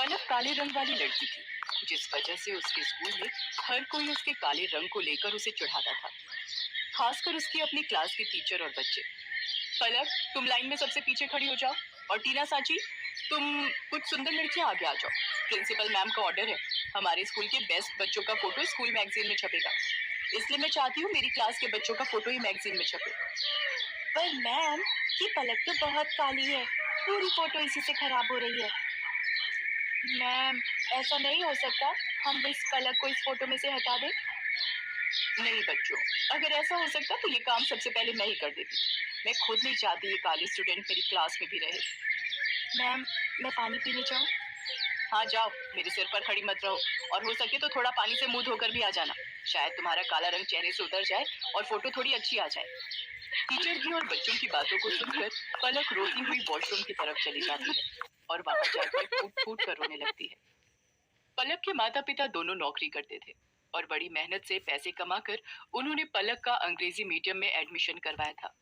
पलक काले रंग वाली लड़की थी, जिस वजह से उसके स्कूल में हर कोई उसके काले रंग को लेकर उसे चिढ़ाता था, खासकर उसकी अपनी क्लास के टीचर और बच्चे। पलक, तुम लाइन में सबसे पीछे खड़ी हो जाओ। और टीना साची, तुम कुछ सुंदर लड़कियां आगे आ जाओ। प्रिंसिपल मैम का ऑर्डर है, हमारे स्कूल के बेस्ट बच्चों का फोटो स्कूल मैगजीन में छपेगा, इसलिए मैं चाहती हूँ मेरी क्लास के बच्चों का फोटो ही मैगजीन में छपे। पर मैम, ये पलक तो बहुत काली है, पूरी फोटो इसी से खराब हो रही है। मैम, ऐसा नहीं हो सकता, हम इस पलक को इस फोटो में से हटा दें। नहीं बच्चों, अगर ऐसा हो सकता तो ये काम सबसे पहले मैं ही कर देती। मैं खुद नहीं चाहती ये काली स्टूडेंट मेरी क्लास में भी रहे। मैम, मैं पानी पीने जाऊँ? हाँ जाओ, मेरे सिर पर खड़ी मत रहो, और हो सके तो थोड़ा पानी से मुंह धोकर भी आ जाना, शायद तुम्हारा काला रंग चेहरे से उतर जाए और फोटो थोड़ी अच्छी आ जाए। टीचर की और बच्चों की बातों को सुनकर पलक रोती हुई वॉशरूम की तरफ चली जाती है और वहां जाकर फूट फूट कर रोने लगती है। पलक के माता पिता दोनों नौकरी करते थे और बड़ी मेहनत से पैसे कमाकर उन्होंने पलक का अंग्रेजी मीडियम में एडमिशन करवाया था।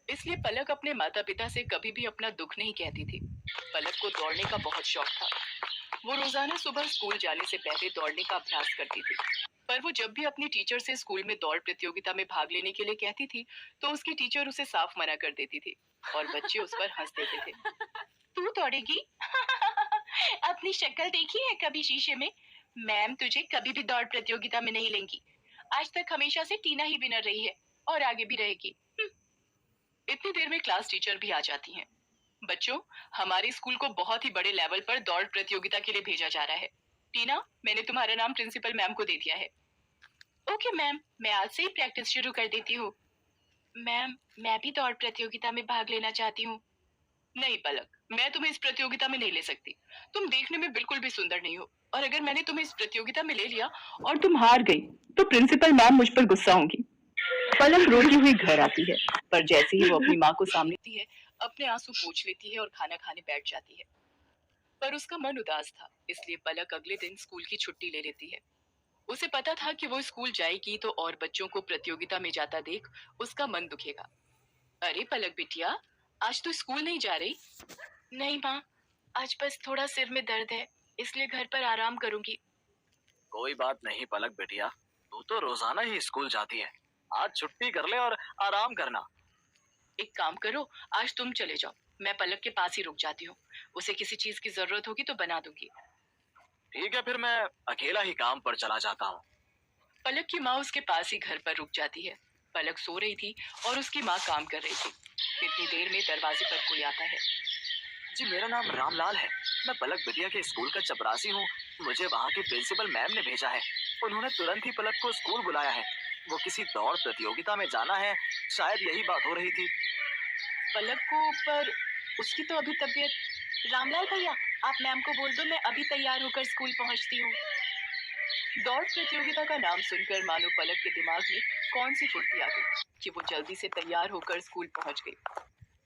इसलिए पलक अपने माता पिता से कभी भी अपना दुख नहीं कहती थी। पलक को दौड़ने का बहुत शौक था। वो रोजाना सुबह स्कूल जाने से पहले दौड़ने का अभ्यास करती थी। पर वो जब भी अपनी टीचर से स्कूल में दौड़ प्रतियोगिता में भाग लेने के लिए कहती थी, तो उसकी टीचर उसे साफ मना कर देती थी और बच्चे उस पर हंस देते थे। तू दौड़ेगी? अपनी शक्ल देखी है कभी शीशे में? मैम तुझे कभी भी दौड़ प्रतियोगिता में नहीं लेंगी। आज तक हमेशा से टीना ही विनर रही है और आगे भी रहेगी। इतनी देर में क्लास टीचर भी आ जाती हैं। बच्चों, हमारे स्कूल को बहुत ही बड़े लेवल पर दौड़ प्रतियोगिता के लिए भेजा जा रहा है। टीना, मैंने तुम्हारा नाम प्रिंसिपल मैम को दे दिया है। ओके मैम, मैं आज से ही प्रैक्टिस शुरू कर देती हूँ। मैम, मैं भी दौड़ प्रतियोगिता में भाग लेना चाहती हूँ। नहीं पलक, मैं तुम्हें इस प्रतियोगिता में नहीं ले सकती। तुम देखने में बिल्कुल भी सुंदर नहीं हो, और अगर मैंने तुम्हें इस प्रतियोगिता में ले लिया और तुम हार गई तो प्रिंसिपल मैम मुझ पर गुस्सा होंगी। पलक रोती हुई घर आती है, पर जैसे ही वो अपनी माँ को सामने आती है, अपने आंसू पोंछ लेती है और खाना खाने बैठ जाती है। पर उसका मन उदास था, इसलिए पलक अगले दिन स्कूल की छुट्टी ले लेती है। उसे पता था कि वो स्कूल जाएगी तो और बच्चों को प्रतियोगिता में जाता देख उसका मन दुखेगा। अरे पलक बिटिया, आज तो स्कूल नहीं जा रही? नहीं माँ, आज बस थोड़ा सिर में दर्द है, इसलिए घर पर आराम करूंगी। कोई बात नहीं पलक बेटिया, तू तो रोजाना ही स्कूल जाती है, आज छुट्टी कर ले और आराम करना। एक काम करो, आज तुम चले जाओ, मैं पलक के पास ही रुक जाती हूँ। उसे किसी चीज की जरूरत होगी तो बना दूंगी। ठीक है, फिर मैं अकेला ही काम पर चला जाता हूँ। पलक की माँ उसके पास ही घर पर रुक जाती है। पलक सो रही थी और उसकी माँ काम कर रही थी। इतनी देर में दरवाजे पर कोई आता है। जी, मेरा नाम रामलाल है, मैं पलक बिटिया के स्कूल का चपरासी हूँ। मुझे वहाँ की प्रिंसिपल मैम ने भेजा है, उन्होंने तुरंत ही पलक को स्कूल बुलाया है। वो किसी दौड़ प्रतियोगिता में जाना है, शायद यही बात हो रही थी। पलक को, पर उसकी तो अभी तबीयत। रामलाल भैया, आप मैम को बोल दो मैं अभी तैयार होकर स्कूल पहुंचती हूँ। दौड़ प्रतियोगिता का नाम सुनकर मानो पलक के दिमाग में कौन सी फुर्ती आ गई कि वो जल्दी से तैयार होकर स्कूल पहुंच गई।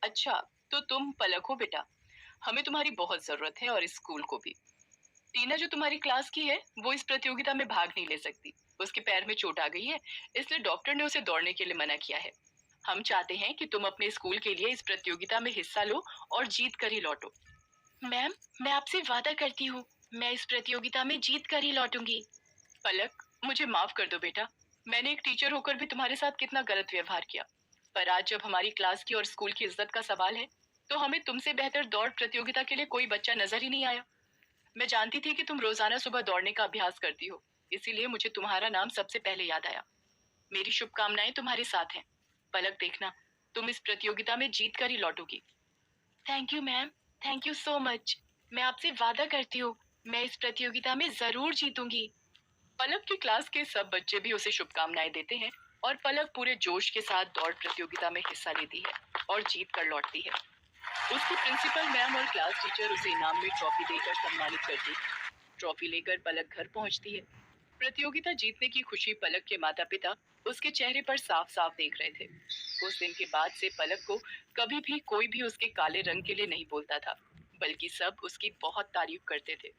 अच्छा, तो तुम पलक हो बेटा, हमें तुम्हारी बहुत जरूरत है और इस स्कूल को भी। टीना जो तुम्हारी क्लास की है वो इस प्रतियोगिता में भाग नहीं ले सकती, उसके पैर में चोट आ गई है, इसलिए डॉक्टर ने उसे दौड़ने के लिए मना किया है। हम चाहते हैं कि तुम अपने स्कूल के लिए इस प्रतियोगिता में हिस्सा लो और जीत कर ही लौटो। मैम, मैं आपसे वादा करती हूँ, मैं इस प्रतियोगिता में जीत कर ही लौटूंगी। पलक, मुझे माफ कर दो बेटा, मैंने एक टीचर होकर भी तुम्हारे साथ कितना गलत व्यवहार किया। पर आज जब हमारी क्लास की और स्कूल की इज्जत का सवाल है, तो हमें तुमसे बेहतर दौड़ प्रतियोगिता के लिए कोई बच्चा नजर ही नहीं आया। मैं जानती थी कि तुम रोजाना सुबह दौड़ने का अभ्यास करती हो, इसीलिए मुझे तुम्हारा नाम सबसे पहले याद आया। मेरी शुभकामनाएं तुम्हारे साथ हैं। पलक देखना, तुम इस प्रतियोगिता में जीत कर ही लौटोगी। Thank you ma'am, thank you so much. मैं आपसे वादा करती हूँ, मैं इस प्रतियोगिता में जरूर जीतूंगी। पलक की क्लास के सब बच्चे भी उसे शुभकामनाएं देते हैं और पलक पूरे जोश के साथ दौड़ प्रतियोगिता में हिस्सा लेती है और जीत कर लौटती है। उसकी प्रिंसिपल मैम और क्लास टीचर उसे इनाम में ट्रॉफी देकर सम्मानित करती है। ट्रॉफी लेकर पलक घर पहुंचती है। प्रतियोगिता जीतने की खुशी पलक के माता पिता उसके चेहरे पर साफ साफ देख रहे थे। उस दिन के बाद से पलक को कभी भी कोई भी उसके काले रंग के लिए नहीं बोलता था, बल्कि सब उसकी बहुत तारीफ करते थे।